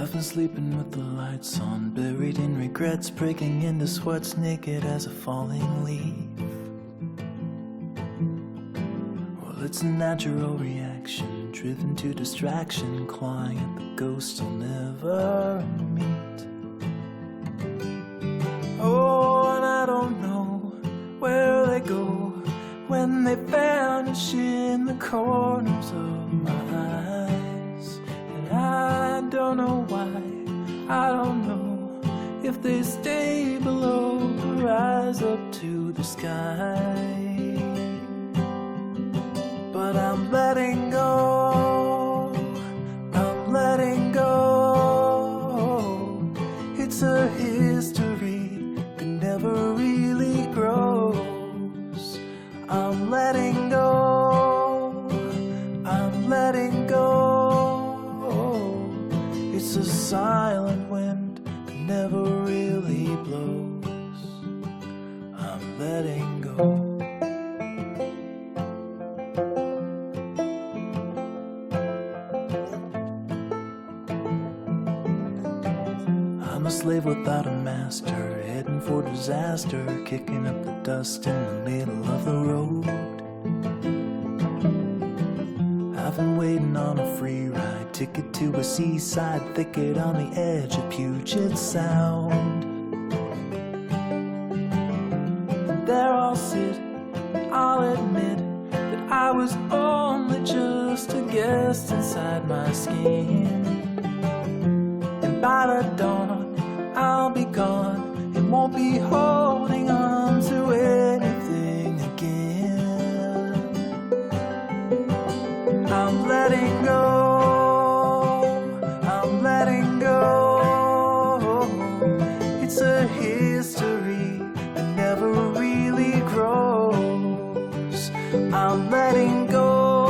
I've been sleeping with the lights on, buried in regrets, breaking into sweats, naked as a falling leaf. Well, it's a natural reaction, driven to distraction, clawing at the ghosts I'll never meet. Oh, and I don't know where they go when they vanish in the corners of my eyes. And I don't know why, I don't know if they stay below or rise up to the sky. But I'm letting go, I'm letting go. It's a history that never really grows. I'm letting go, I'm letting go. It's a silent wind that never really blows. I'm letting go. I'm a slave without a master, heading for disaster, kicking up the dust in the middle of the road. I've been waiting on a free ride, ticket to a seaside thicket on the edge of Puget Sound. And there I'll sit, I'll admit that I was only just a guest inside my skin. And by the dawn I'll be gone and won't be holding on to anything again. I'm letting go, I'm letting go. It's a history that never really grows. I'm letting go,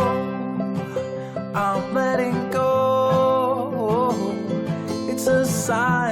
I'm letting go. It's a sign